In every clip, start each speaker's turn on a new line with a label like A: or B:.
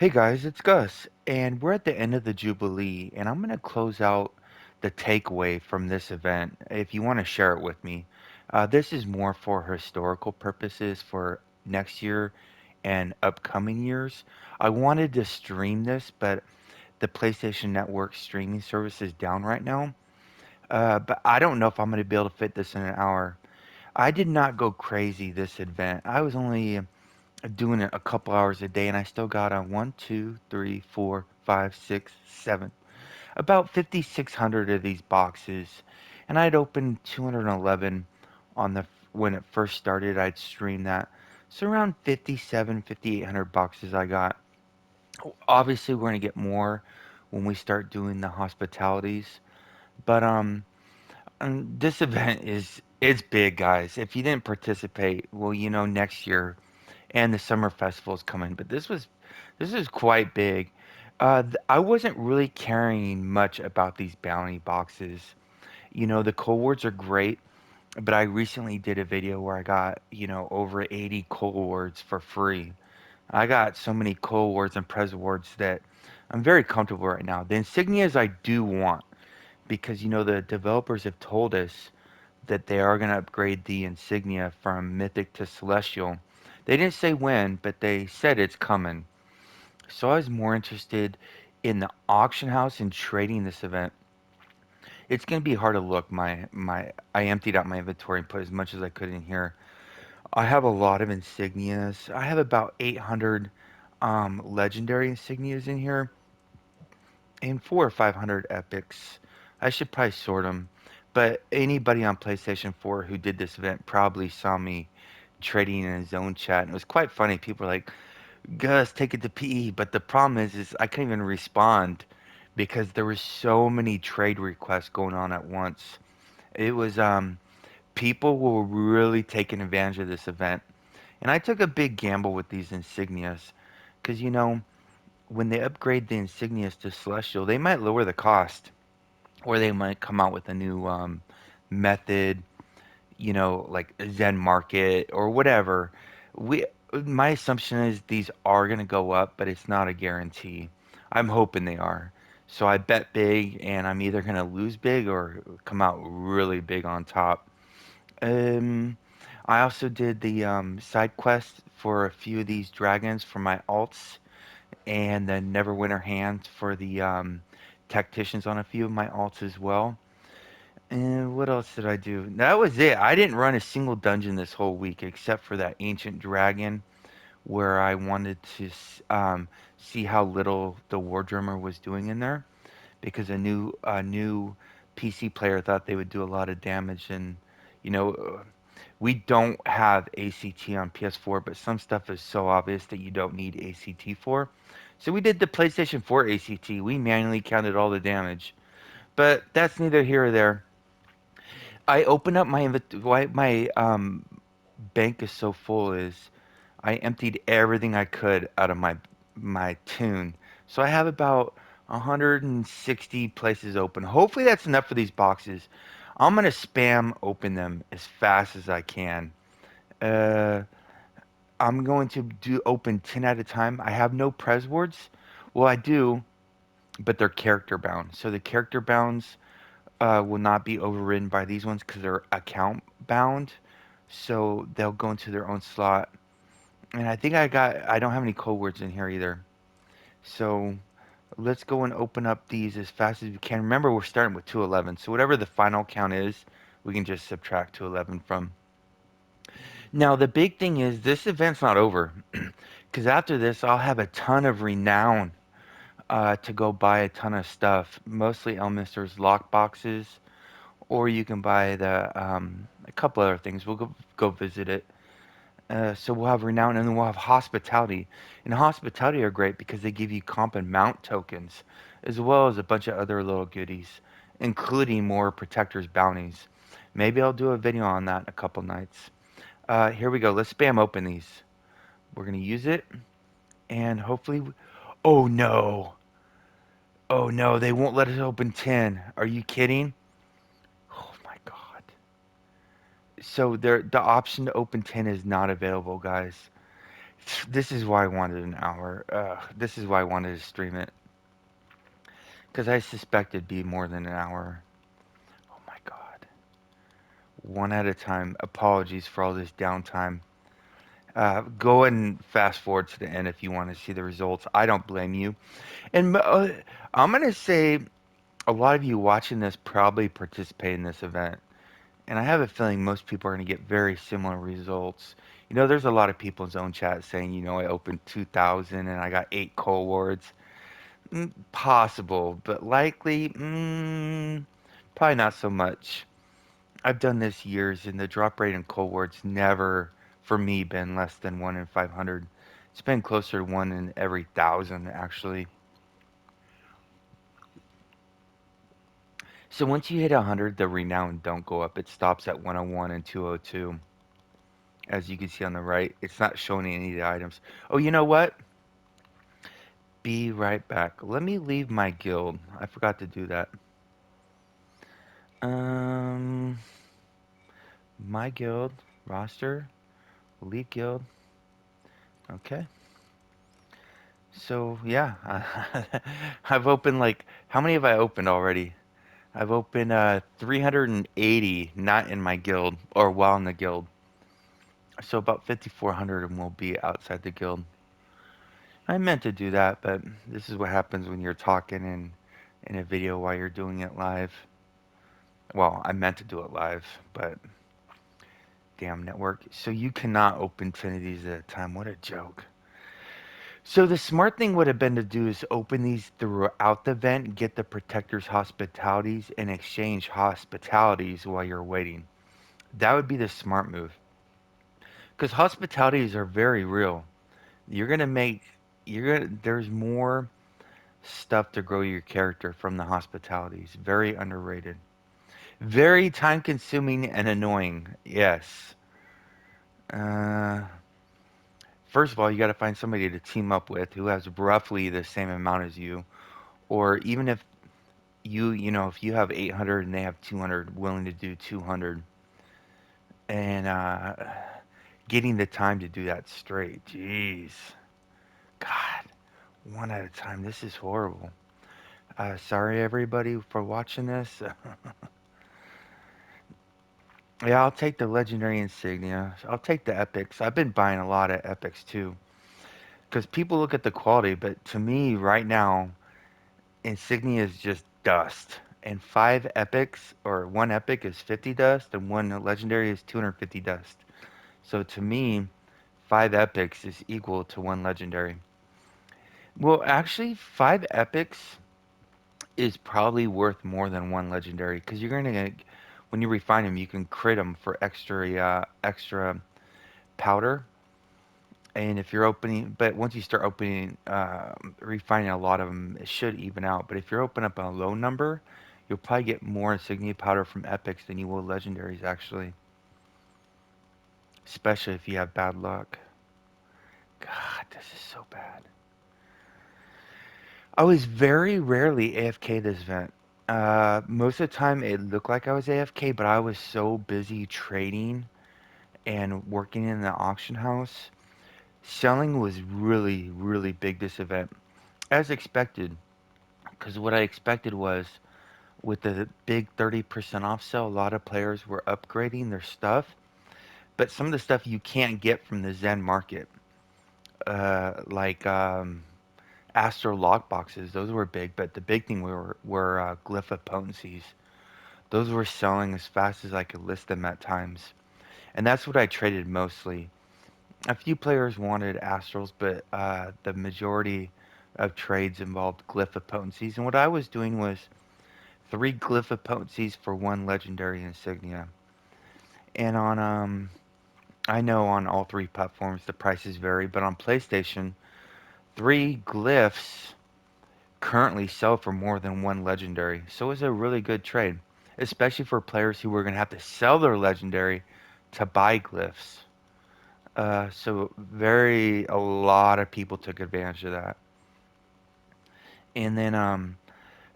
A: Hey guys, it's Gus, and we're at the end of the Jubilee, and I'm going to close out the takeaway from this event if you want to share it with me. This is more for historical purposes for next year and upcoming years. I wanted to stream this, but the PlayStation Network streaming service is down right now. But I don't know if I'm going to be able to fit this in an hour. I did not go crazy this event. I was only doing it a couple hours a day, and I still got a one, two, three, four, five, six, seven, about 5,600 of these boxes, and I'd opened 211 on the when it first started. I'd stream that, so around 57, 5,800 boxes I got. Obviously, we're gonna get more when we start doing the hospitalities, but this event is it's big, guys. If you didn't participate, well, next year and the summer festival's coming, but this is quite big. I wasn't really caring much about these bounty boxes. The cold words are great, but I recently did a video where I got, over 80 cold words for free. I got so many cold words and pres words that I'm very comfortable right now. The insignias I do want because, the developers have told us that they are going to upgrade the insignia from mythic to celestial. They didn't say when, but they said it's coming. So I was more interested in the auction house and trading this event. It's going to be hard to look. I emptied out my inventory and put as much as I could in here. I have a lot of insignias. I have about 800 legendary insignias in here and 400 or 500 epics. I should probably sort them. But anybody on PlayStation 4 who did this event probably saw me trading in his own chat. And it was quite funny. People were like, Gus, take it to PE. But the problem is I couldn't even respond because there were so many trade requests going on at once. It was people were really taking advantage of this event. And I took a big gamble with these insignias because when they upgrade the insignias to celestial, they might lower the cost or they might come out with a new method, like Zen Market or whatever. We My assumption is these are going to go up, but it's not a guarantee. I'm hoping they are. So I bet big, and I'm either going to lose big or come out really big on top. Um, I also did the side quest for a few of these dragons for my alts, and the Neverwinter hand for the tacticians on a few of my alts as well. And what else did I do? That was it. I didn't run a single dungeon this whole week except for that ancient dragon where I wanted to see how little the war drummer was doing in there because a new PC player thought they would do a lot of damage and you know we don't have ACT on PS4, but some stuff is so obvious that you don't need ACT for. So we did the PlayStation 4 ACT. We manually counted all the damage, but that's neither here or there. I opened up why my bank is so full is I emptied everything I could out of my tune. So I have about 160 places open. Hopefully that's enough for these boxes. I'm gonna spam open them as fast as I can. Uh, I'm going to do open 10 at a time. I have no pres words. Well, I do, but they're character bound. So the character bounds will not be overridden by these ones because they're account bound. So they'll go into their own slot. And I don't have any code words in here either. So let's go and open up these as fast as we can. Remember, we're starting with 211. So whatever the final count is, we can just subtract 211 from. Now, the big thing is this event's not over. Because after this, I'll have a ton of renown to go buy a ton of stuff. Mostly Elminster's lock boxes. Or you can buy a couple other things. We'll go visit it. So we'll have renown, and then we'll have hospitality. And hospitality are great because they give you comp and mount tokens, as well as a bunch of other little goodies, including more protectors bounties. Maybe I'll do a video on that in a couple nights. Here we go. Let's spam open these. We're gonna use it, and hopefully, oh no, oh no, they won't let us open 10. Are you kidding? Oh my god. So the option to open 10 is not available, guys. This is why I wanted an hour. This is why I wanted to stream it because I suspect it'd be more than an hour. Oh my god. One at a time. Apologies for all this downtime. Go and fast forward to the end if you want to see the results. I don't blame you. And I'm going to say a lot of you watching this probably participate in this event. And I have a feeling most people are going to get very similar results. There's a lot of people in Zone Chat saying, I opened 2,000 and I got 8 cold wards. Possible, but likely, probably not so much. I've done this years, and the drop rate in cold wards never, for me, been less than 1 in 500. It's been closer to 1 in every 1,000, actually. So once you hit 100, the renown don't go up. It stops at 101 and 202. As you can see on the right, it's not showing any of the items. Oh, you know what? Be right back. Let me leave my guild. I forgot to do that. Um, my guild roster, leave guild. Okay. So yeah, I've opened like how many have I opened already? I've opened 380, not in my guild or while in the guild. So about 5,400 of them will be outside the guild. I meant to do that, but this is what happens when you're talking in a video while you're doing it live. Well, I meant to do it live, but damn network. So you cannot open 10 of these at a time. What a joke. So the smart thing would have been to do is open these throughout the event, get the protector's hospitalities, and exchange hospitalities while you're waiting. That would be the smart move. Because hospitalities are very real. You're gonna make there's more stuff to grow your character from the hospitalities. Very underrated. Very time consuming and annoying. Yes. Uh, First of all, you got to find somebody to team up with who has roughly the same amount as you, or even if if you have 800 and they have 200, willing to do 200, and getting the time to do that straight. Jeez, God, one at a time. This is horrible. Sorry everybody for watching this. Yeah, I'll take the legendary insignia. I'll take the epics. I've been buying a lot of epics too, because people look at the quality, but to me right now, insignia is just dust. And 5 epics or 1 epic is 50 dust, and 1 legendary is 250 dust. So to me, 5 epics is equal to 1 legendary. Well, actually, 5 epics is probably worth more than 1 legendary because you're gonna get, when you refine them, you can crit them for extra powder. And if you're opening, but once you start opening, refining a lot of them, it should even out. But if you're opening up a low number, you'll probably get more insignia powder from epics than you will legendaries, actually. Especially if you have bad luck. God, this is so bad. I was very rarely AFK this event. Most of the time it looked like I was AFK, but I was so busy trading and working in the auction house. Selling was really, really big this event, as expected. Because what I expected was with the big 30% off sale, a lot of players were upgrading their stuff, but some of the stuff you can't get from the Zen market, like Astro lock boxes, those were big, but the big thing were glyph of potencies. Those were selling as fast as I could list them at times. And that's what I traded mostly. A few players wanted Astrals, but the majority of trades involved glyph of potencies. And what I was doing was 3 glyph of potencies for 1 legendary insignia. And I know on all 3 platforms the prices vary, but on PlayStation, 3 glyphs currently sell for more than 1 legendary. So it was a really good trade, especially for players who were going to have to sell their legendary to buy glyphs. So a lot of people took advantage of that. And then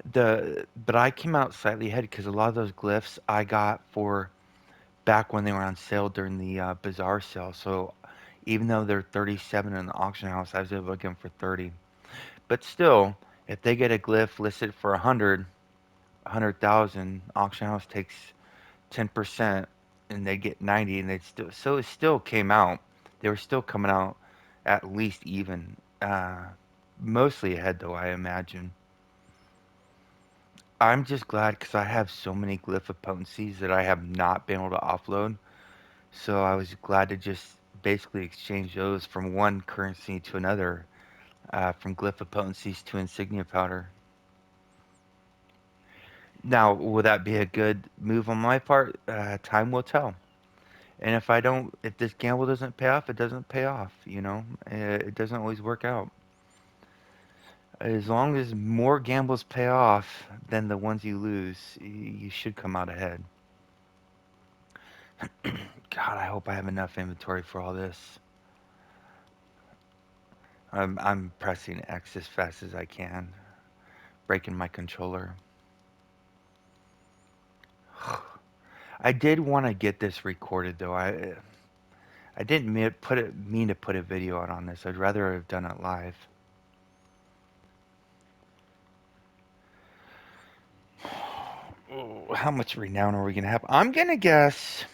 A: but I came out slightly ahead because a lot of those glyphs I got for back when they were on sale during the bazaar sale. So Even though they're 37 in the auction house, I was able to get them for 30. But still, if they get a glyph listed for 100,000, auction house takes 10% and they get 90 and they still, so it still came out. They were still coming out at least even. Mostly ahead though, I imagine. I'm just glad because I have so many glyph of potencies that I have not been able to offload. So I was glad to just basically exchange those from one currency to another, from glyph of potencies to insignia powder. Now, will that be a good move on my part? Time will tell. And if I don't, if this gamble doesn't pay off, it doesn't pay off. It doesn't always work out. As long as more gambles pay off than the ones you lose, you should come out ahead. God, I hope I have enough inventory for all this. I'm pressing X as fast as I can, breaking my controller. I did want to get this recorded though. I didn't mean to put a video out on this. I'd rather have done it live. Oh, how much renown are we gonna have? I'm gonna guess.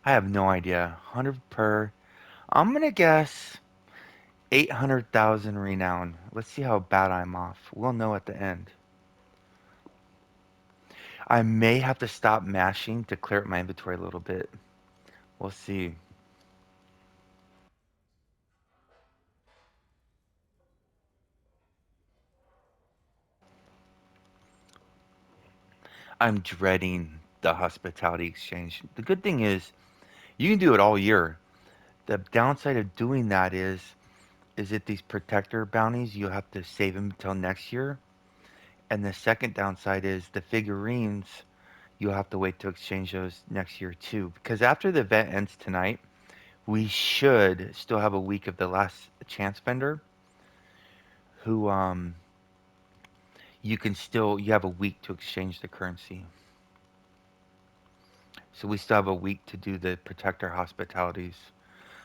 A: I have no idea. 100 per. I'm gonna guess 800,000 renown. Let's see how bad I'm off. We'll know at the end. I may have to stop mashing to clear up my inventory a little bit. We'll see. I'm dreading the hospitality exchange. The good thing is you can do it all year. The downside of doing that is that these protector bounties you have to save them until next year. And the second downside is the figurines you'll have to wait to exchange those next year too. Because after the event ends tonight, we should still have a week of the last chance vendor who you have a week to exchange the currency. So we still have a week to do the protector hospitalities.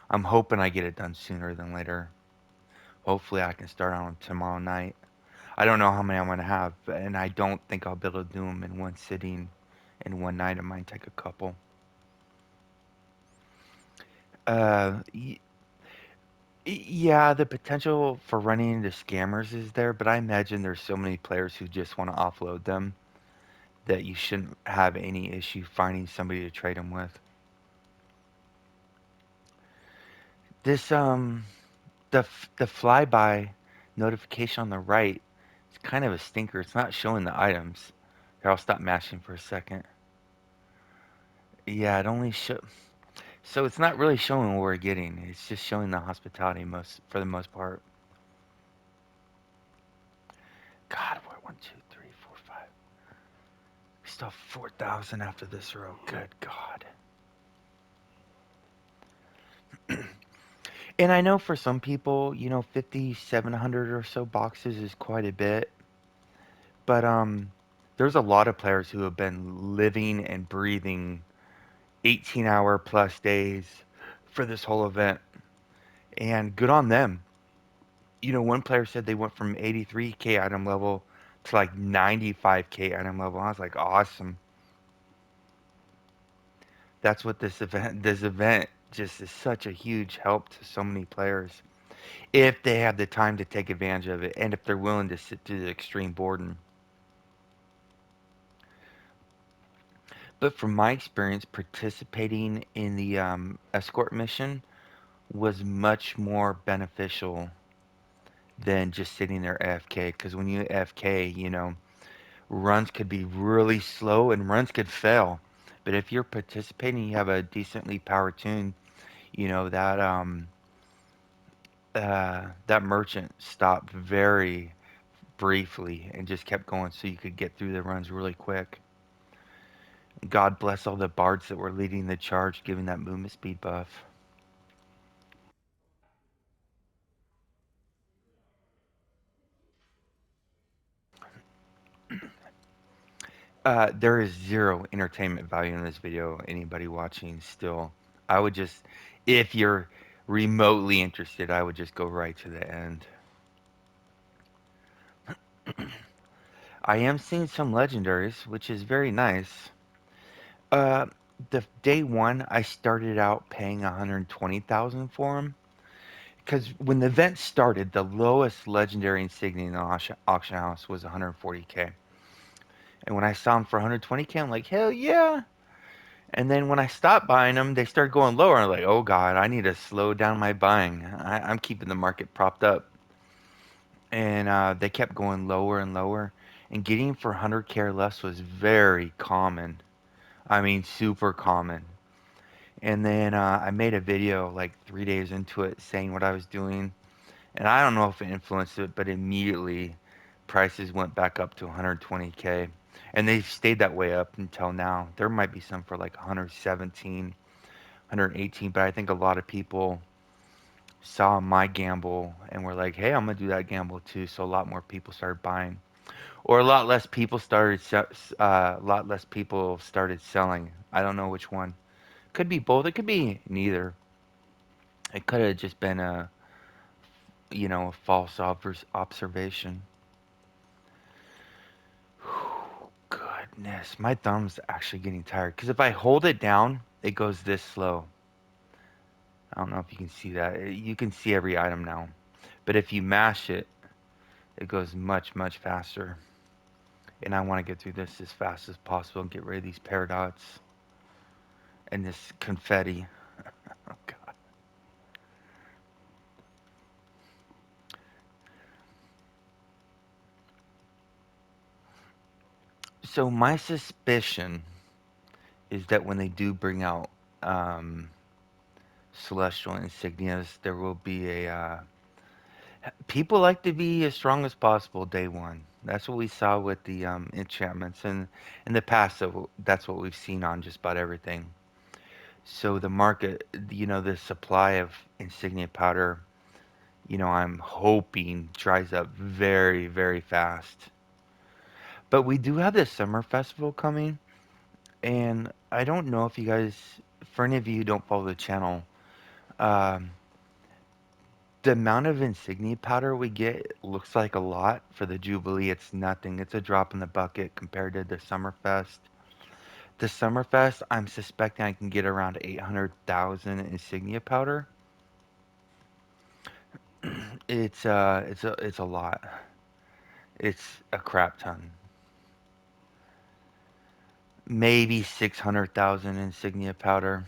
A: I'm hoping I get it done sooner than later. Hopefully I can start on tomorrow night. I don't know how many I'm gonna have, and I don't think I'll be able to do them in one sitting, in one night. It might take a couple. Uh, y- yeah, the potential for running into scammers is there, but I imagine there's so many players who just want to offload them that you shouldn't have any issue finding somebody to trade them with. This the flyby notification on the right, it's kind of a stinker. It's not showing the items. Here, I'll stop mashing for a second. Yeah, it only show. So it's not really showing what we're getting. It's just showing the hospitality most for the most part. God, what 1, 2, 3, 4, 5. We still have 4,000 after this row. Good God. And I know for some people, 5,700 or so boxes is quite a bit, but there's a lot of players who have been living and breathing 18-hour plus days for this whole event, and good on them. One player said they went from 83K item level to like 95K item level. I was like, awesome. That's what this event just is such a huge help to so many players if they have the time to take advantage of it and if they're willing to sit through the extreme boredom. But from my experience, participating in the escort mission was much more beneficial than just sitting there AFK. Because when you AFK, runs could be really slow and runs could fail. But if you're participating, you have a decently powered tune. That merchant stopped very briefly and just kept going, so you could get through the runs really quick. God bless all the bards that were leading the charge, giving that movement speed buff. There is zero entertainment value in this video. Anybody watching still, I would just, If you're remotely interested, I would just go right to the end. I am seeing some legendaries, which is very nice. Uh, the day one, I started out paying 120,000 for them because when the event started, the lowest legendary insignia in the auction house was 140k, and when I saw them for 120k, I'm like, hell yeah! And then when I stopped buying them, they started going lower. I'm like, oh god, I need to slow down my buying. I'm keeping the market propped up, and they kept going lower and lower. And getting for 100k or less was very common. I mean, super common. And then I made a video like 3 days into it saying what I was doing. And I don't know if it influenced it, but immediately prices went back up to 120k. And they've stayed that way up until now. There might be some for like 117, 118, but I think a lot of people saw my gamble and were like, hey, I'm going to do that gamble too. So a lot more people started buying. Or a lot less people started a lot less people started selling. I don't know which one. Could be both. It could be neither. It could have just been a false observation. Goodness, my thumb's actually getting tired. Because if I hold it down, it goes this slow. I don't know if you can see that. You can see every item now. But if you mash it, it goes much, much faster. And I want to get through this as fast as possible and get rid of these paradots and this confetti. Oh, God. So my suspicion is that when they do bring out um, celestial insignias, there will be a people like to be as strong as possible day one. That's what we saw with the enchantments, and in the past, so that's what we've seen on just about everything. So the market, the supply of insignia powder, I'm hoping dries up very, very fast. But we do have this summer festival coming, and I don't know if you guys, for any of you who don't follow the channel, um, the amount of insignia powder we get looks like a lot. For the Jubilee, it's nothing. It's a drop in the bucket compared to the Summerfest. The Summerfest, I'm suspecting I can get around 800,000 insignia powder. It's a lot. It's a crap ton. Maybe 600,000 insignia powder.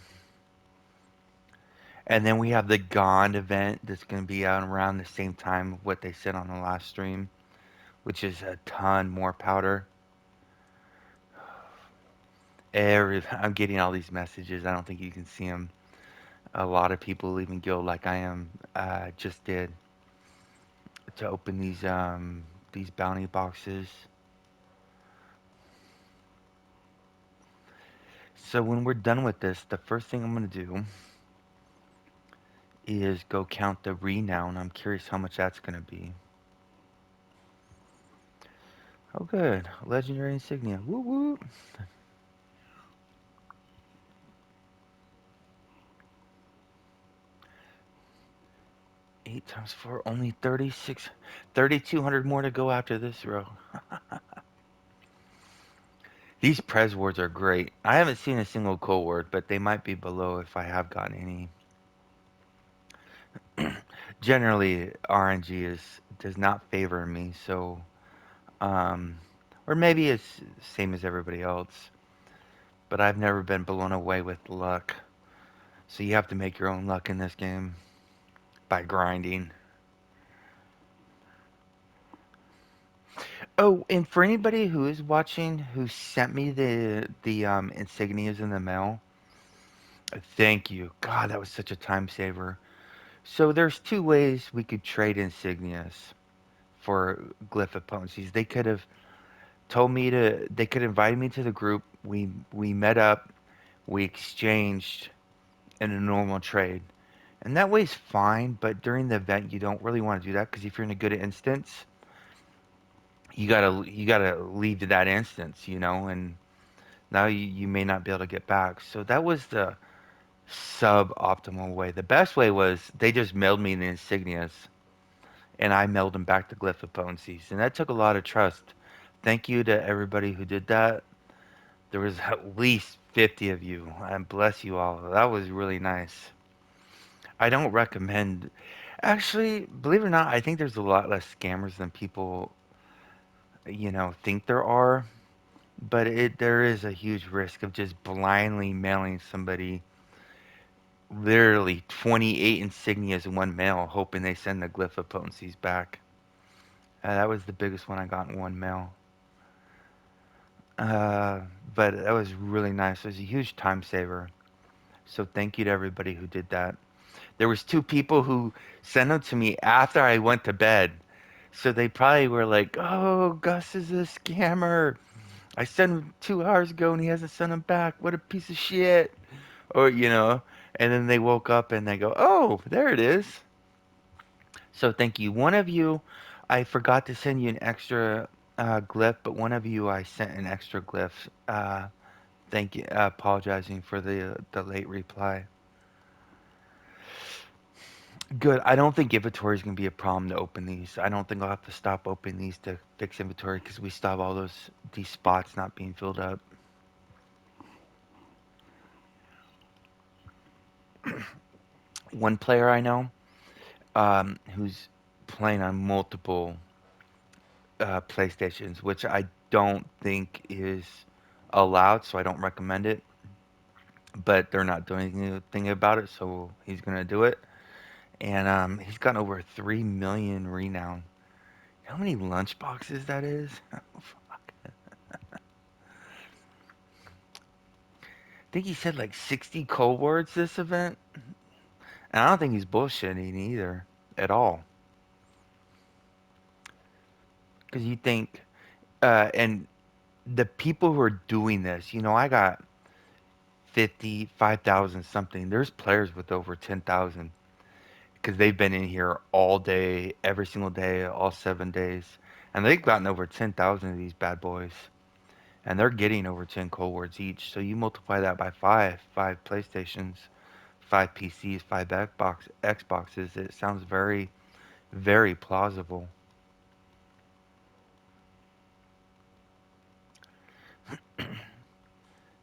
A: And then we have the Gond event that's going to be out around the same time what they said on the last stream, which is a ton more powder. I'm getting all these messages. I don't think you can see them. A lot of people leaving guild like I am just did to open these bounty boxes. So when we're done with this, the first thing I'm gonna do is go count the renown. I'm curious how much that's gonna be. Oh, good, legendary insignia. Woo woo. 8 times 4, only 36, 3,200 more to go after this row. These Prez wards are great. I haven't seen a single cold ward, but they might be below if I have gotten any. Generally, RNG does not favor me, so um, or maybe it's same as everybody else. But I've never been blown away with luck, so you have to make your own luck in this game by grinding. Oh, and for anybody who is watching who sent me the insignias in the mail, thank you. God, that was such a time saver. So there's two ways we could trade insignias for glyph potencies. They could have told me to. They could invite me to the group. We met up. We exchanged in a normal trade, and that way's fine. But during the event, you don't really want to do that because if you're in a good instance, you gotta leave to that instance, and now you may not be able to get back. So that was the suboptimal way. The best way was they just mailed me the insignias, and I mailed them back to Glyph Potencies, and that took a lot of trust. Thank you to everybody who did that. There was at least 50 of you, and bless you all. That was really nice. I don't recommend. Actually, believe it or not, I think there's a lot less scammers than people, think there are. But there is a huge risk of just blindly mailing somebody literally 28 insignias in one mail, hoping they send the glyph of potencies back. That was the biggest one I got in one mail. Uh, but that was really nice. It was a huge time saver. So thank you to everybody who did that. There was two people who sent them to me after I went to bed. So they probably were like, "Oh, Gus is a scammer. I sent him 2 hours ago and he hasn't sent him back. What a piece of shit." Or, and then they woke up and they go, "Oh, there it is." So thank you. One of you, I forgot to send you an extra glyph, but one of you I sent an extra glyph. Thank you. Apologizing for the late reply. Good. I don't think inventory is going to be a problem to open these. I don't think I'll have to stop opening these to fix inventory because we still have all these spots not being filled up. One player I know who's playing on multiple PlayStations, which I don't think is allowed, so I don't recommend it. But they're not doing anything about it, so he's gonna do it. And he's gotten over 3 million renown. How many lunch boxes that is? I think he said like 60 code words this event, and I don't think he's bullshitting either at all. Because you think, and the people who are doing this, I got 50, 5,000 something. There's players with over 10,000 because they've been in here all day, every single day, all 7 days, and they've gotten over 10,000 of these bad boys, and they're getting over 10 cold words each. So you multiply that by five PlayStations, five PCs, five Xboxes. It sounds very, very plausible.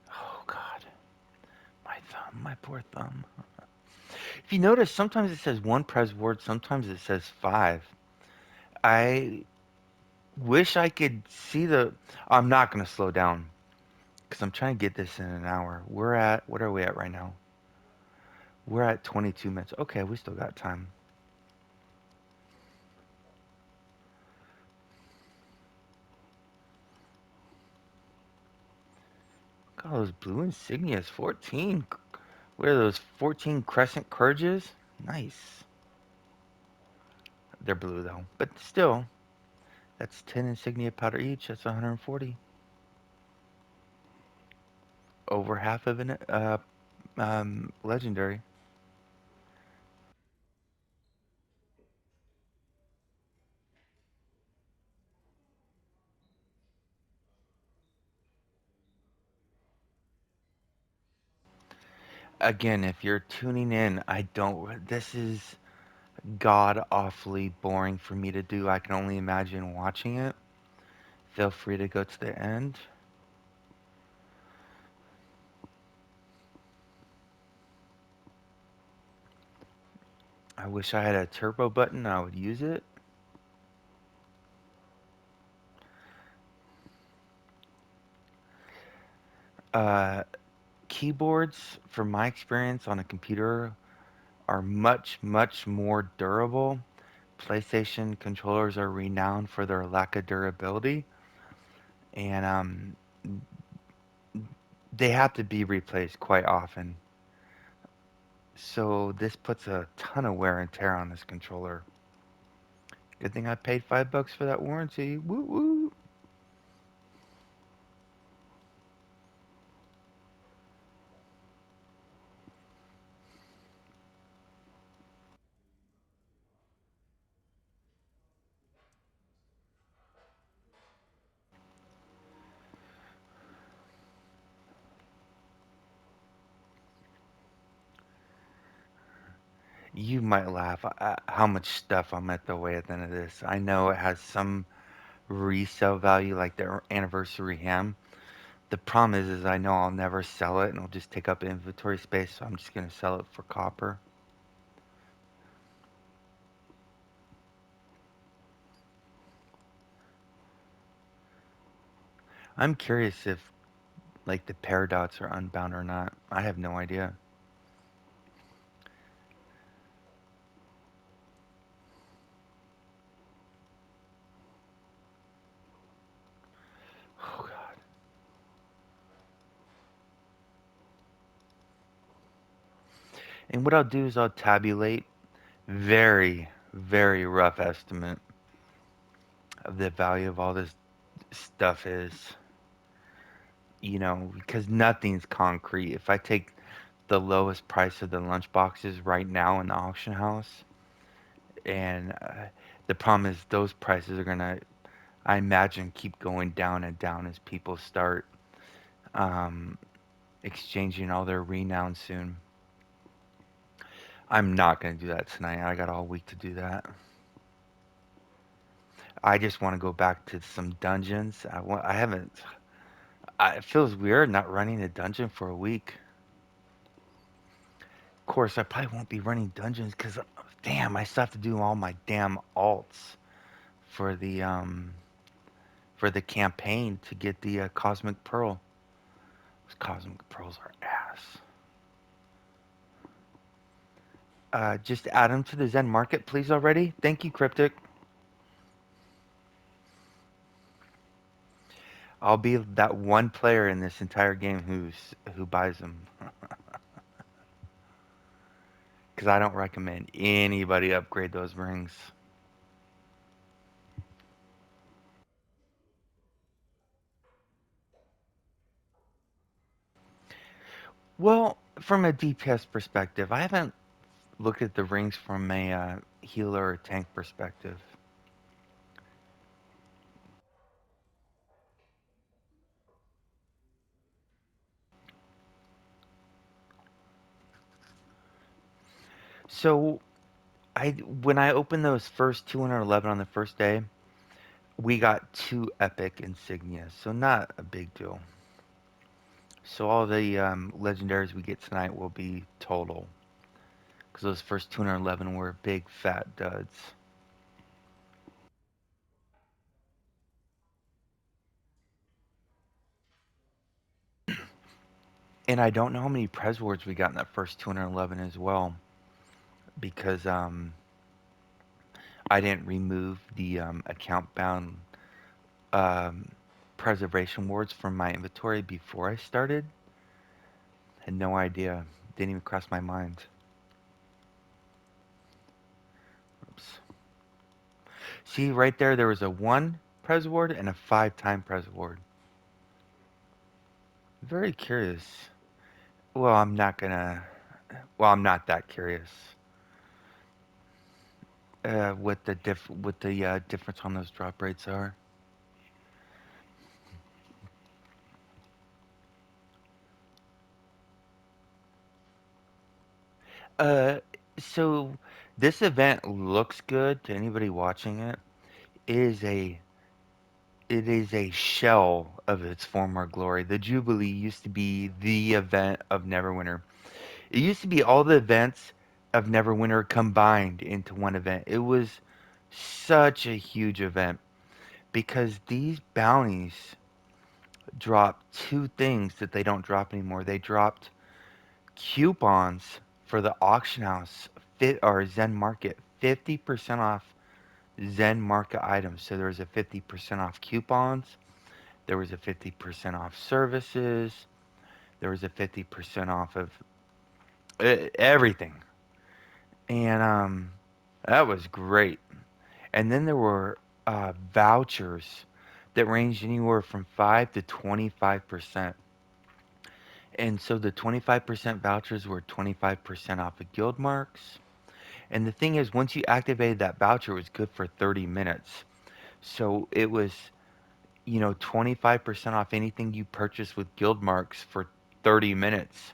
A: Oh God, my thumb, my poor thumb. If you notice, sometimes it says one pres word, sometimes it says five. I wish I could see the. I'm not gonna slow down because I'm trying to get this in an hour. What are we at right now? We're at 22 minutes. Okay, we still got time. Look at all those blue insignias. 14. What are those? 14 crescent courages? Nice. They're blue though, but still, that's 10 insignia powder each. That's 140. Over half of an legendary. Again, if you're tuning in, I don't. This is god awfully boring for me to do. I can only imagine watching it. Feel free to go to the end. I wish I had a turbo button. I would use it. Uh, Keyboards, from my experience on a computer, are much, much more durable. PlayStation controllers are renowned for their lack of durability, and they have to be replaced quite often. So this puts a ton of wear and tear on this controller. Good thing I paid $5 for that warranty. Woo woo. You might laugh how much stuff I'm at the way at the end of this. I know it has some resale value, like their anniversary ham. The problem is I know I'll never sell it, and it'll just take up inventory space. So I'm just gonna sell it for copper. I'm curious if like the paradots are unbound or not. I have no idea. Oh god. And what I'll do is I'll tabulate very, very rough estimate of the value of all this stuff is, because nothing's concrete. If I take the lowest price of the lunch boxes right now in the auction house, and the problem is those prices are gonna, I imagine, keep going down and down as people start um, exchanging all their renown soon. I'm not gonna do that tonight. I got all week to do that. I just want to go back to some dungeons. I haven't. It feels weird not running a dungeon for a week. Of course, I probably won't be running dungeons because, damn, I still have to do all my damn alts for the campaign to get the cosmic pearl. Those cosmic pearls are ass. Just add them to the Zen market, please, already. Thank you, Cryptic. I'll be that one player in this entire game who buys them, because I don't recommend anybody upgrade those rings. Well, from a DPS perspective, I haven't looked at the rings from a healer or tank perspective. So I when I opened those first 211 on the first day, we got two epic insignias, so not a big deal. So all the legendaries we get tonight will be total, because those first 211 were big fat duds. And I don't know how many Prez wards we got in that first 211 as well, because I didn't remove the account bound um, preservation wards from my inventory before I started. Had no idea. Didn't even cross my mind. Oops. See, right there was a 1 Pres ward and a 5-time Pres ward. Very curious. Well, I'm not gonna. Well, I'm not that curious. What the difference on those drop rates are. Uh, so this event looks good to anybody watching it. It is a it is a shell of its former glory. The Jubilee used to be the event of Neverwinter. It used to be all the events of Neverwinter combined into one event. It was such a huge event because these bounties dropped two things that they don't drop anymore. They dropped coupons for the auction house fit or Zen Market, 50% off Zen Market items. So there was a 50% off coupons. There was a 50% off services. There was a 50% off of everything. And that was great. And then there were vouchers that ranged anywhere from 5 to 25%. And so the 25% vouchers were 25% off of guild marks. And the thing is, once you activated that voucher, it was good for 30 minutes. So it was, 25% off anything you purchased with guild marks for 30 minutes.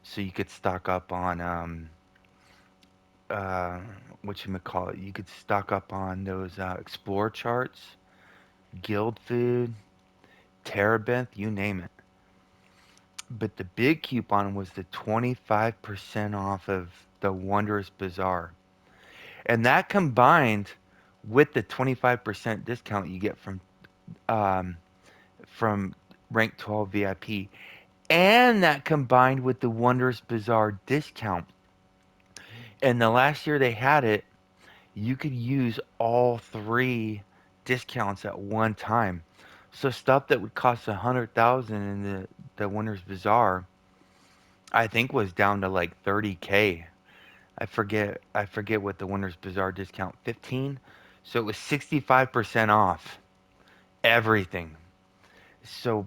A: So you could stock up on uh, what you call it. You could stock up on those explore charts, guild food, Terebinth, you name it. But the big coupon was the 25% off of the Wondrous Bazaar. And that combined with the 25% discount you get um, from rank 12 VIP, and that combined with the Wondrous Bazaar discount. And the last year they had it, you could use all three discounts at one time. So stuff that would cost 100,000 in the Wondrous Bazaar, I think was down to like 30K. I forget what the Wondrous Bazaar discount 15. So it was 65% off everything. So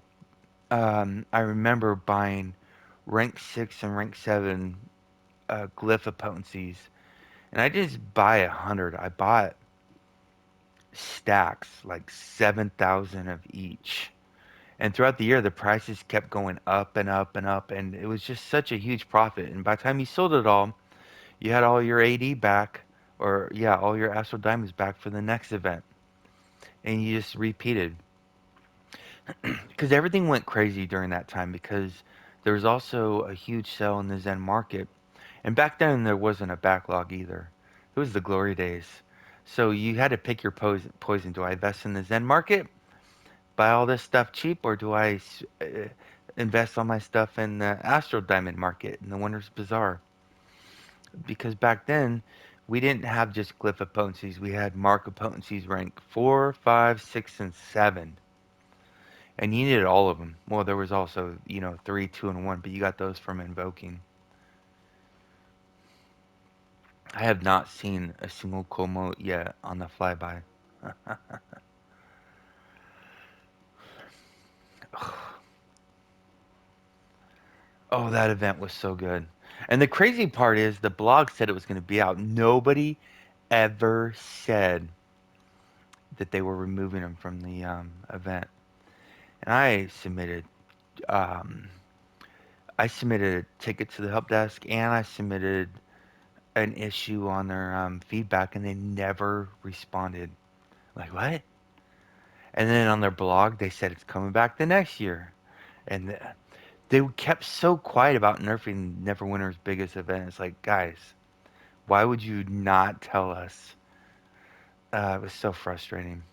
A: I remember buying rank 6 and rank 7 glyph of potencies, and I didn't just buy 100. I bought stacks, like 7,000 of each. And throughout the year, the prices kept going up and up and up, and it was just such a huge profit. And by the time you sold it all, you had all your AD back, or yeah, all your Astral Diamonds back for the next event, and you just repeated. Because everything went crazy during that time because there was also a huge sale in the Zen market. And back then, there wasn't a backlog either. It was the glory days. So you had to pick your poison. Do I invest in the Zen market, buy all this stuff cheap, or do I invest all my stuff in the Astral Diamond market, in the Wondrous Bazaar? Because back then, we didn't have just glyph of potencies. We had mark of potencies rank 4, 5, 6, and 7. And you needed all of them. Well, there was also, 3, 2, and 1, but you got those from invoking. I have not seen a single Como yet on the flyby. Oh, that event was so good. And the crazy part is the blog said it was going to be out. Nobody ever said that they were removing them from the event. And um, I submitted a ticket to the help desk, and I submitted an issue on their feedback, and they never responded. Like, what? And then on their blog, they said it's coming back the next year. And they kept so quiet about nerfing Neverwinter's biggest event. It's like, guys, why would you not tell us? It was so frustrating.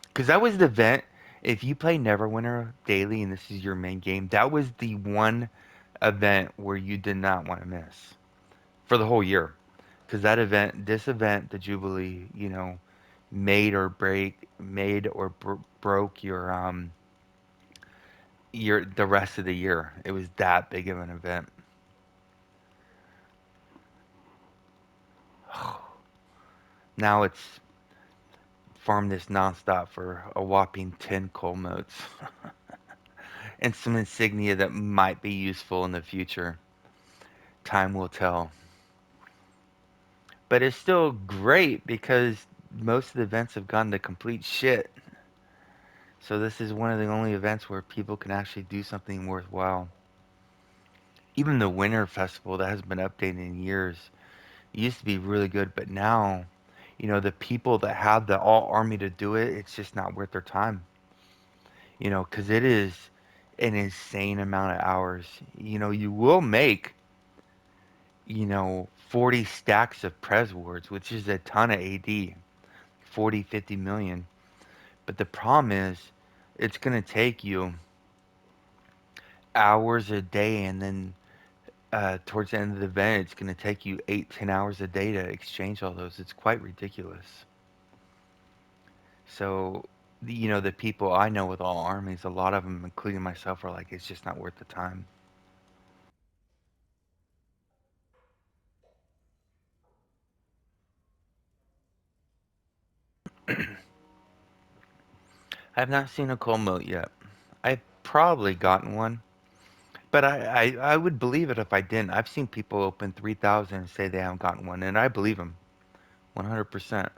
A: Because that was the event. If you play Neverwinter daily and this is your main game, that was the one event where you did not want to miss for the whole year. Because this event, the Jubilee, made or broke your the rest of the year. It was that big of an event. Now it's farm this nonstop for a whopping 10 coal motes and some insignia that might be useful in the future. Time will tell. But it's still great because most of the events have gone to complete shit. So this is one of the only events where people can actually do something worthwhile. Even the Winter Festival that hasn't been updated in years used to be really good, but now, the people that have the all army to do it, it's just not worth their time. Because it is an insane amount of hours. You will make, 40 stacks of Prez Wards, which is a ton of AD, 40, 50 million. But the problem is, it's going to take you hours a day, and then towards the end of the event, it's going to take you 8, 10 hours a day to exchange all those. It's quite ridiculous. So, the people I know with all armies, a lot of them, including myself, are like, it's just not worth the time. I have not seen a coal moat yet. I've probably gotten one, but I would believe it if I didn't. I've seen people open 3,000 and say they haven't gotten one, and I believe them 100%.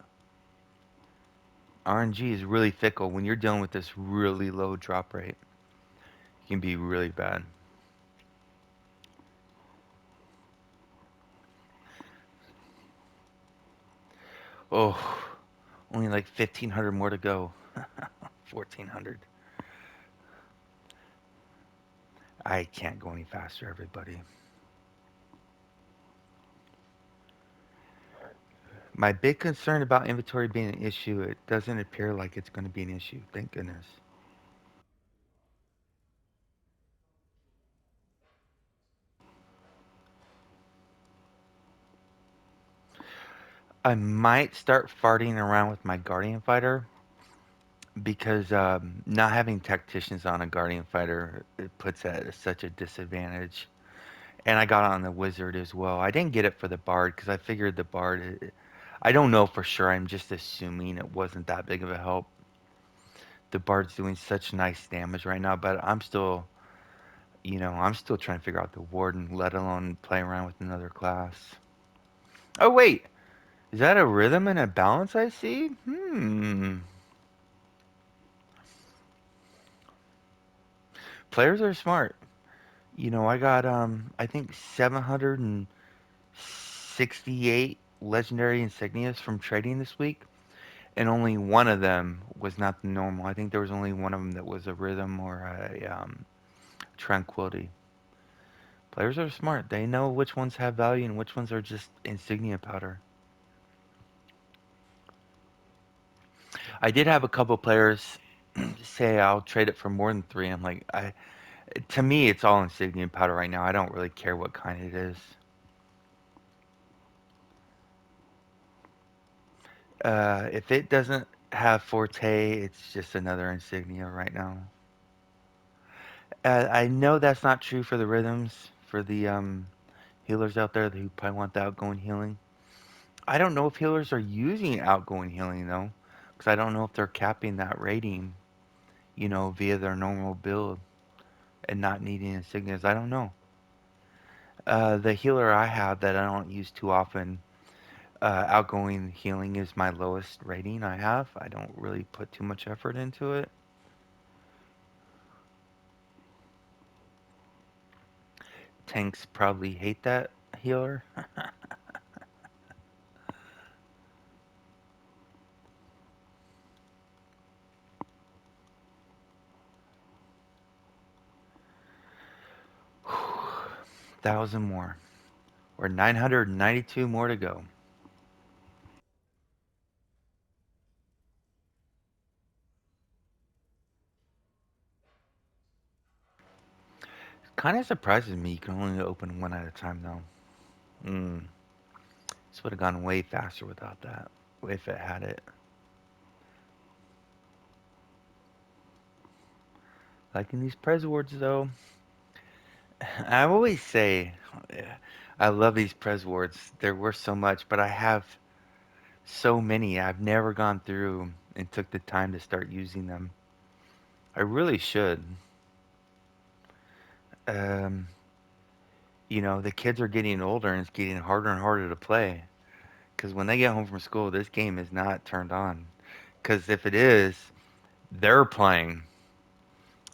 A: RNG is really fickle. When you're dealing with this really low drop rate, it can be really bad. Oh, only like 1,500 more to go. 1,400. I can't go any faster, everybody. My big concern about inventory being an issue, it doesn't appear like it's going to be an issue. Thank goodness. I might start farting around with my Guardian Fighter because not having tacticians on a Guardian Fighter it puts it at such a disadvantage. And I got on the Wizard as well. I didn't get it for the Bard because I figured the Bard. I don't know for sure. I'm just assuming it wasn't that big of a help. The Bard's doing such nice damage right now, but I'm still trying to figure out the Warden, let alone play around with another class. Oh wait, is that a rhythm and a balance I see? Players are smart. I got I think 768 legendary insignias from trading this week, and only one of them was not the normal. I think there was only one of them that was a rhythm or a tranquility. Players are smart. They know which ones have value and which ones are just insignia powder. I did have a couple players say I'll trade it for more than three. I'm like, to me, it's all insignia powder right now. I don't really care what kind it is. If it doesn't have Forte, it's just another insignia right now. I know that's not true for the rhythms, for the healers out there who probably want the outgoing healing. I don't know if healers are using outgoing healing though, because I don't know if they're capping that rating, via their normal build and not needing insignias. I don't know. The healer I have that I don't use too often, outgoing healing is my lowest rating I have. I don't really put too much effort into it. Tanks probably hate that healer. 1,000 more, or 992 more to go. Kind of surprises me you can only open one at a time though. Mm, this would have gone way faster without that, if it had it. Like in these Prez Awards though, I always say I love these Prez Awards. They're worth so much, but I have so many. I've never gone through and took the time to start using them. I really should. Um, the kids are getting older and it's getting harder and harder to play. Because when they get home from school, this game is not turned on. Because if it is, they're playing.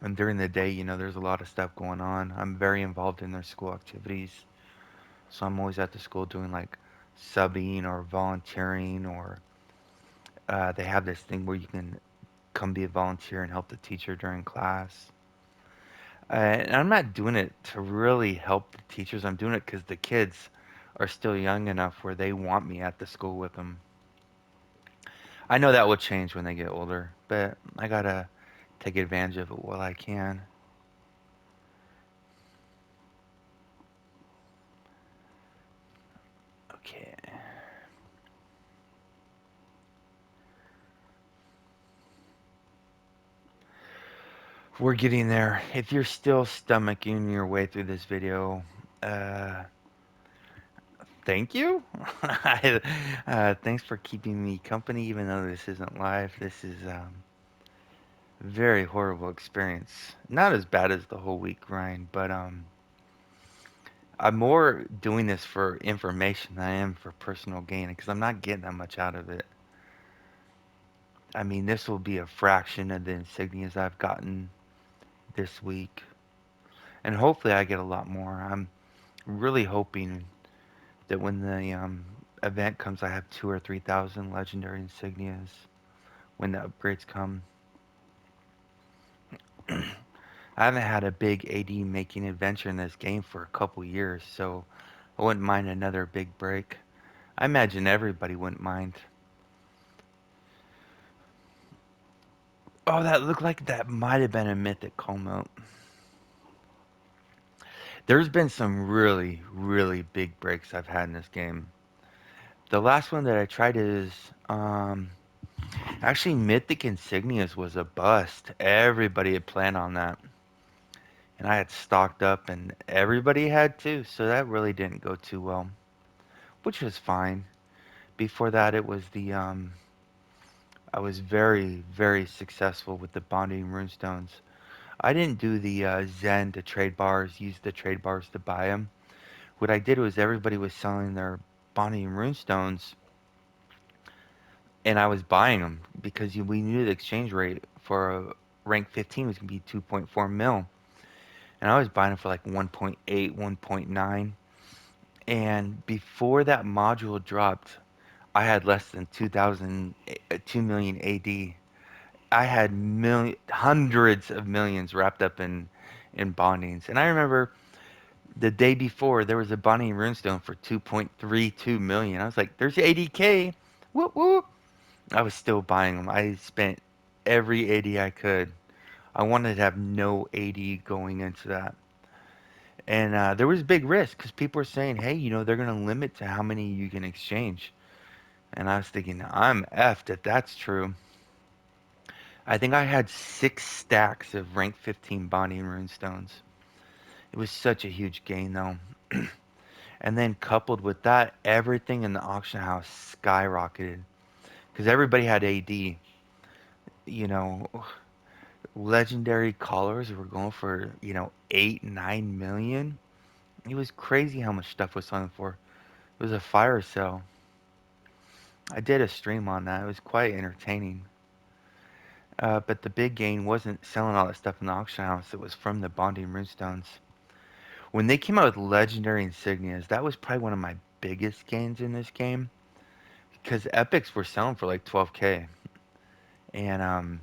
A: And during the day, there's a lot of stuff going on. I'm very involved in their school activities. So I'm always at the school doing like subbing or volunteering, or they have this thing where you can come be a volunteer and help the teacher during class. And I'm not doing it to really help the teachers. I'm doing it because the kids are still young enough where they want me at the school with them. I know that will change when they get older, but I gotta take advantage of it while I can. Okay, we're getting there. If you're still stomaching your way through this video, uh, thank you. Thanks for keeping me company, even though this isn't live. This is very horrible experience. Not as bad as the whole week grind, but I'm more doing this for information than I am for personal gain because I'm not getting that much out of it. I mean, this will be a fraction of the insignias I've gotten this week, and hopefully I get a lot more. I'm really hoping that when the event comes, I have 2 or 3 thousand legendary insignias when the upgrades come. I haven't had a big AD making adventure in this game for a couple years, so I wouldn't mind another big break. I imagine everybody wouldn't mind. Oh, that looked like that might have been a mythic Como. There's been some really, really big breaks I've had in this game. The last one that I tried is actually Mythic Insignias was a bust. Everybody had planned on that. And I had stocked up and everybody had too, so that really didn't go too well, which was fine. Before that it was the I was very, very successful with the bonding runestones. I didn't do the Zen to trade bars, use the trade bars to buy them. What I did was everybody was selling their bonding runestones, and I was buying them because we knew the exchange rate for a rank 15 was going to be 2.4 mil. And I was buying them for like 1.8, 1.9. And before that module dropped, I had less than 2,000, 2 million AD. I had hundreds of millions wrapped up in bondings. And I remember the day before there was a bonding runestone for 2.32 million. I was like, "There's 80K." Whoop whoop. I was still buying them. I spent every 80 I could. I wanted to have no 80 going into that. And there was big risk because people were saying, "Hey, they're going to limit to how many you can exchange." And I was thinking, I'm effed if that's true. I think I had 6 stacks of rank 15 bonding runestones. It was such a huge gain, though. And then coupled with that, everything in the auction house skyrocketed because everybody had AD. You know, legendary colors were going for 8, 9 million. It was crazy how much stuff was selling for. It was a fire sale. I did a stream on that. It was quite entertaining. But the big gain wasn't selling all that stuff in the auction house. It was from the bonding runestones. When they came out with legendary insignias, that was probably one of my biggest gains in this game because epics were selling for like 12K. And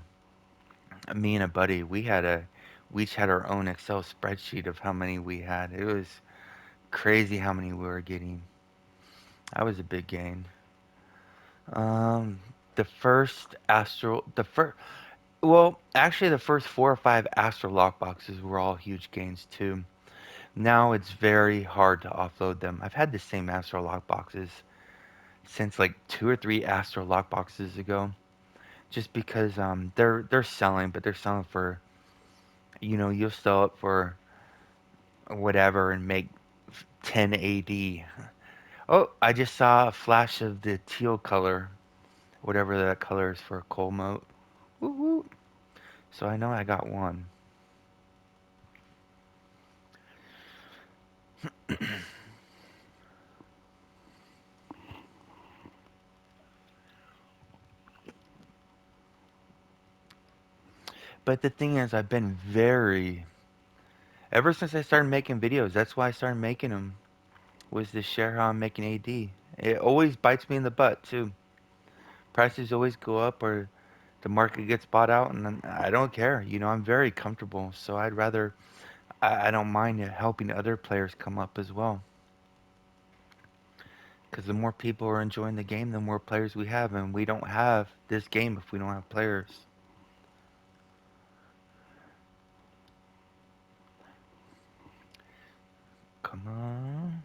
A: me and a buddy, we each had our own Excel spreadsheet of how many we had. It was crazy how many we were getting. That was a big gain. Um, the first astral, the first, well, actually, the first 4 or 5 astral lock boxes were all huge gains too. Now it's very hard to offload them. I've had the same astral lock boxes since like 2 or 3 astral lock boxes ago, just because they're selling, but they're selling for you'll sell it for whatever and make 10 AD. Oh, I just saw a flash of the teal color, whatever that color is for a coal moat. Woo woo. So I know I got one. But the thing is, I've been ever since I started making videos, that's why I started making them, was to share how I'm making AD. It always bites me in the butt, too. Prices always go up or the market gets bought out, and then I don't care. I'm very comfortable, so I don't mind helping other players come up as well. Because the more people are enjoying the game, the more players we have, and we don't have this game if we don't have players. Come on.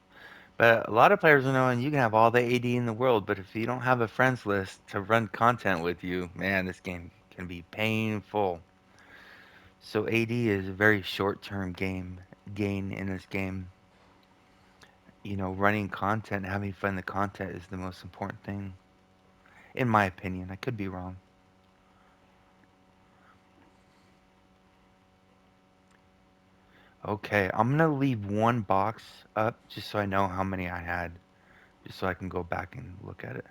A: But a lot of players are knowing you can have all the AD in the world, but if you don't have a friends list to run content with you, man, this game can be painful. So AD is a very short-term gain in this game. Running content, having fun in the content is the most important thing, in my opinion. I could be wrong. Okay, I'm gonna leave one box up just so I know how many I had, just so I can go back and look at it.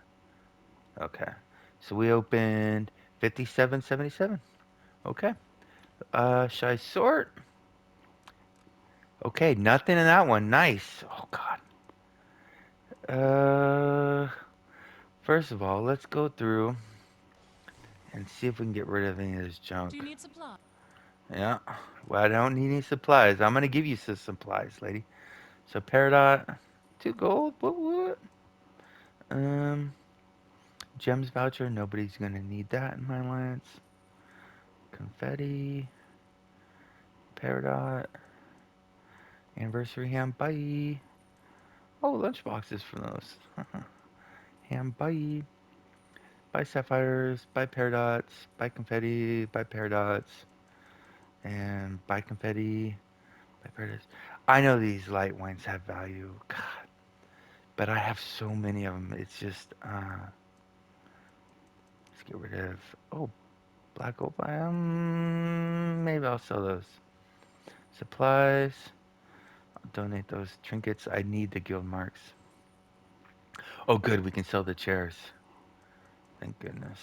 A: Okay, so we opened 5777. Okay. Should I sort? Okay, nothing in that one. Nice. Oh God. Uh, First of all, let's go through and see if we can get rid of any of this junk. Yeah. Well, I don't need any supplies. I'm gonna give you some supplies, lady. So Peridot, 2 gold. What? Um, Gems voucher. Nobody's gonna need that in my alliance. Confetti. Peridot. Anniversary ham. Bye. Oh, lunchboxes for those. Ham. Bye. Buy sapphires. Buy peridots. Buy confetti. Buy peridots. And buy confetti. Buy peridots. I know these light wines have value. God, but I have so many of them. It's just, let's get rid of, oh, black opal. Maybe I'll sell those. Supplies. I'll donate those trinkets. I need the guild marks. Oh, good. We can sell the chairs. Thank goodness.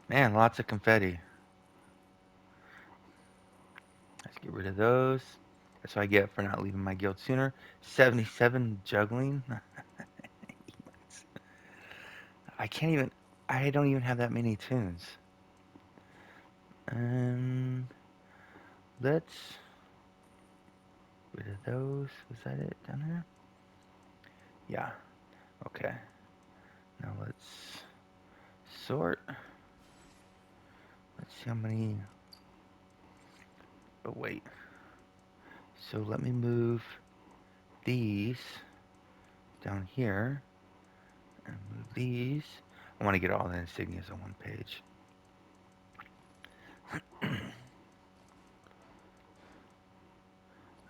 A: Man, lots of confetti. Let's get rid of those. That's what I get for not leaving my guild sooner. 77 juggling. I can't even. I don't even have that many tunes. Um, let's rid of those. Was that it down there? Yeah. Okay. Now let's sort. Let's see how many. Oh wait. So let me move these down here and move these. I want to get all the insignias on one page.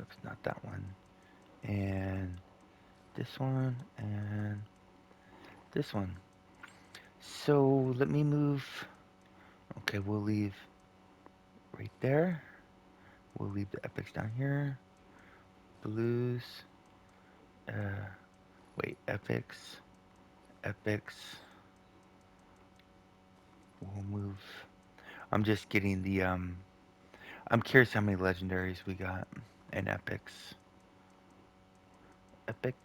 A: Oops, not that one. And this one and this one. So let me move. Okay, we'll leave right there. We'll leave the epics down here. Blues. Uh, Wait, epics. Epics. We'll move. I'm just getting the I'm curious how many legendaries we got and epics. Epic.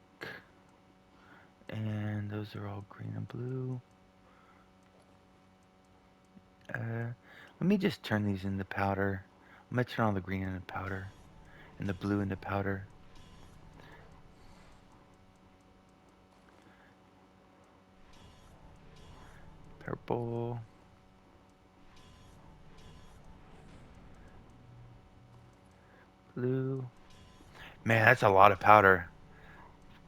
A: And those are all green and blue. Let me just turn these into powder. I'm gonna turn all the green into powder and the blue into powder. Purple. Blue. Man, that's a lot of powder.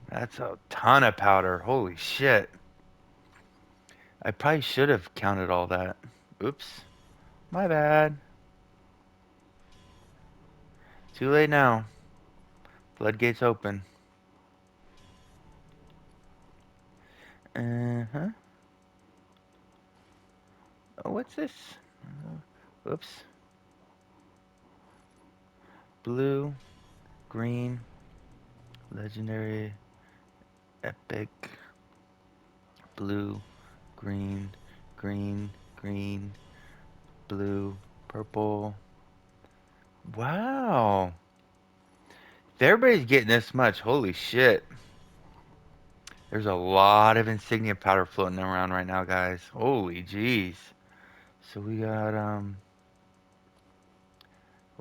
A: That's a ton of powder. Holy shit. I probably should have counted all that. Oops. My bad. Too late now. Floodgates open. Uh-huh. Oh, what's this? Oops. Blue, green, legendary, epic, blue, green, green, green, blue, purple. Wow. If everybody's getting this much, holy shit. There's a lot of insignia powder floating around right now, guys. Holy jeez. So we got a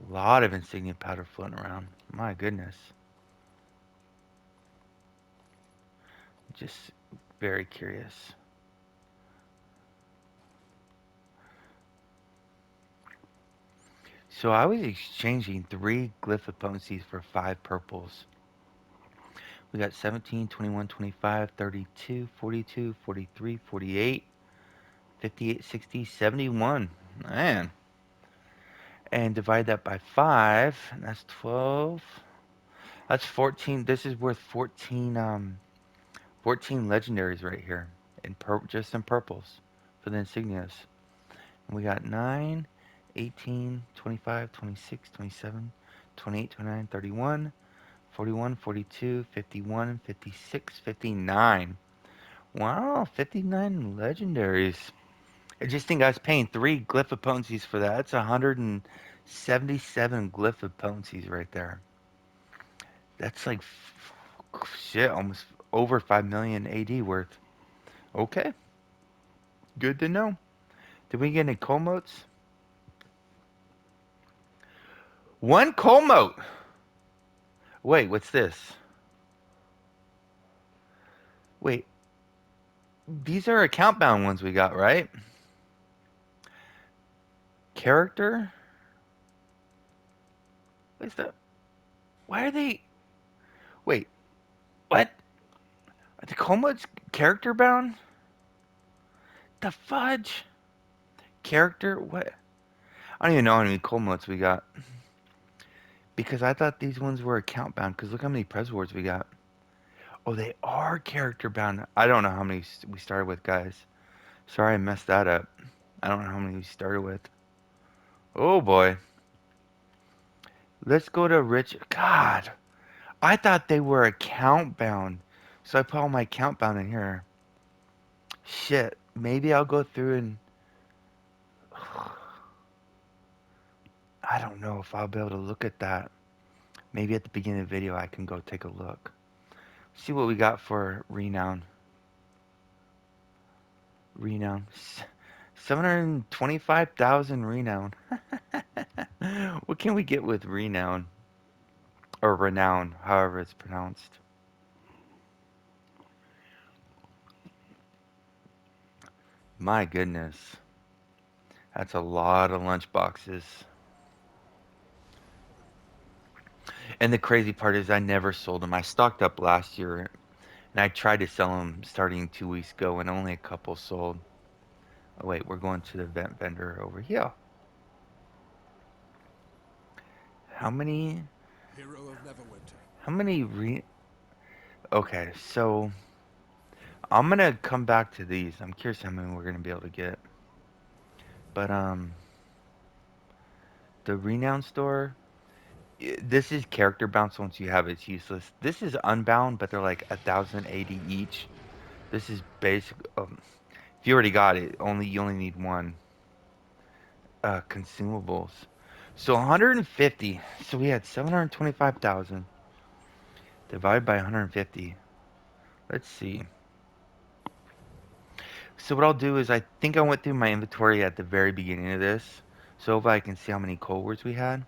A: lot of insignia powder floating around. My goodness. Just very curious. So I was exchanging 3 glyph for 5 purples. We got 17, 21, 25, 32, 42, 43, 48, 58, 60, 71. Man. And divide that by 5, and that's 12. That's 14. This is worth 14 legendaries right here in just in purples for the insignias. And we got 9, 18, 25, 26, 27, 28, 29, 31, 41, 42, 51, 56, 59. Wow, 59 legendaries. I just think I was paying 3 glyph for that. That's 177 glyph right there. That's like shit, almost. over 5 million AD worth. Okay, good to know. Did we get any Colmotes? One Colmote! Wait, what's this? Wait, these are account bound ones we got, right? Character? What's that? Why are they. Wait, what? Are the Colmotes character bound? The fudge? Character? What? I don't even know how many Colmotes we got. Because I thought these ones were account bound. Because look how many Pres Wards we got. Oh, they are character bound. I don't know how many we started with, guys. Sorry I messed that up. I don't know how many we started with. Oh boy. Let's go to Rich. God, I thought they were account bound. So I put all my account bound in here. Shit. Maybe I'll go through and. I don't know if I'll be able to look at that. Maybe at the beginning of the video I can go take a look. See what we got for renown. Renown. 725,000 renown. What can we get with renown? Or renown, however it's pronounced. My goodness. That's a lot of lunch boxes. And the crazy part is I never sold them. I stocked up last year and I tried to sell them starting 2 weeks ago and only a couple sold. Oh wait, we're going to the event vendor over here. How many?
B: Hero of Neverwinter.
A: How many Okay, so I'm gonna come back to these. I'm curious how many we're gonna be able to get. But the renown store. This is character bounce. Once you have it, it's useless. This is unbound, but they're like 1,080 each. This is basic. If you already got it, you only need one. Consumables. So 150. So we had 725,000 divided by 150. Let's see. So what I'll do is I think I went through my inventory at the very beginning of this. So if I can see how many cold words we had,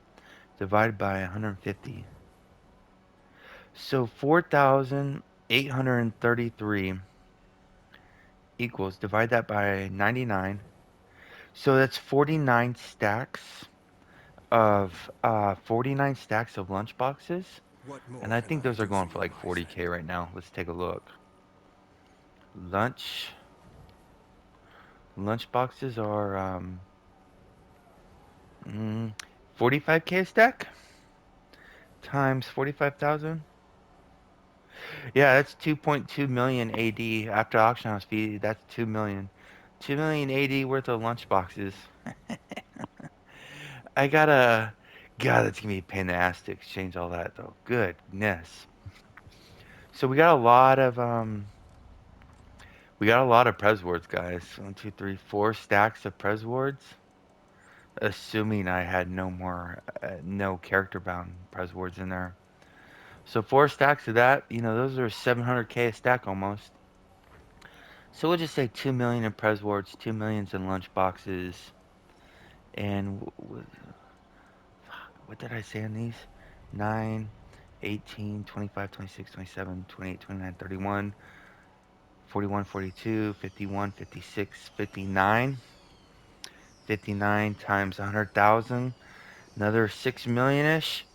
A: divided by 150. So 4,833 equals, divide that by 99. So that's 49 stacks of lunch boxes.
B: What
A: And
B: more
A: I
B: can
A: think
B: I
A: those are
B: do for
A: going for
B: you,
A: like
B: my
A: 40k
B: friend?
A: right now. Let's take a look. Lunch lunch boxes are 45k a stack times 45,000. Yeah, that's 2.2 million AD after auction house fee. That's 2 million. 2 million AD worth of lunch boxes. I gotta. God, that's gonna be a pain in the ass to exchange all that though. Goodness. So we got a lot of Pres wards, guys. One, two, three, 4 stacks of Pres wards. Assuming I had no character bound Pres wards in there. So 4 stacks of that, those are 700k a stack almost. So we'll just say 2 million in Pres wards, 2 millions in lunch boxes, and what did I say on these? 9, 18, 25, 26, 27, 28, 29, 31, 41, 42, 51, 56, 59. 59 times 100,000, another 6 million ish.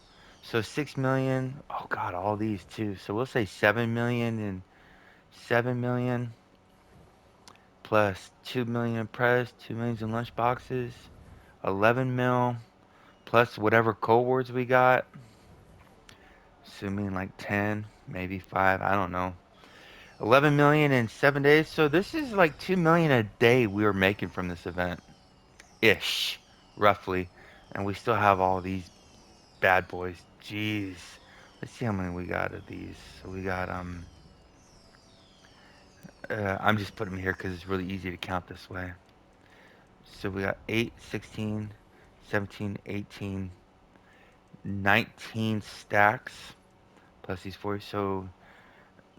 A: So 6 million. Oh God, all these too. So we'll say 7 million and 7 million plus 2 million in press, 2 millions in lunch boxes, 11 mil plus whatever cohorts we got. Assuming like 10, maybe 5, I don't know. 11 million in 7 days. So this is like 2 million a day we were making from this event ish, roughly. And we still have all these bad boys. Jeez. Let's see how many we got of these. So we got I'm just putting them here because it's really easy to count this way. So we got 8, 16, 17, 18, 19 stacks plus these 40. So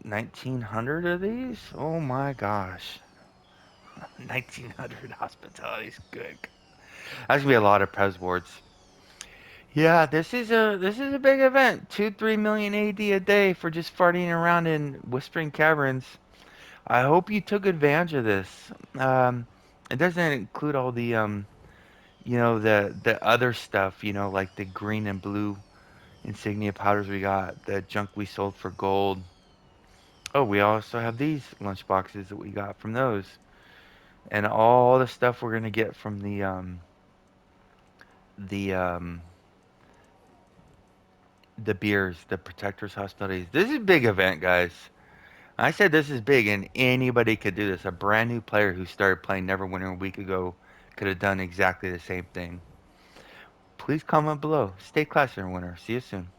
A: 1,900 of these? Oh my gosh. 1,900 hospitalities. Good. That's gonna be a lot of Pres boards. Yeah, this is a big event. 2-3 million AD a day for just farting around in Whispering Caverns. I hope you took advantage of this. It doesn't include all the the other stuff, like the green and blue insignia powders we got, the junk we sold for gold. Oh, we also have these lunch boxes that we got from those, and all the stuff we're gonna get from the the beers, the Protectors Hospitalities. This is a big event, guys. I said this is big, and anybody could do this. A brand new player who started playing Neverwinter a week ago could have done exactly the same thing. Please comment below. Stay classy, Neverwinter. See you soon.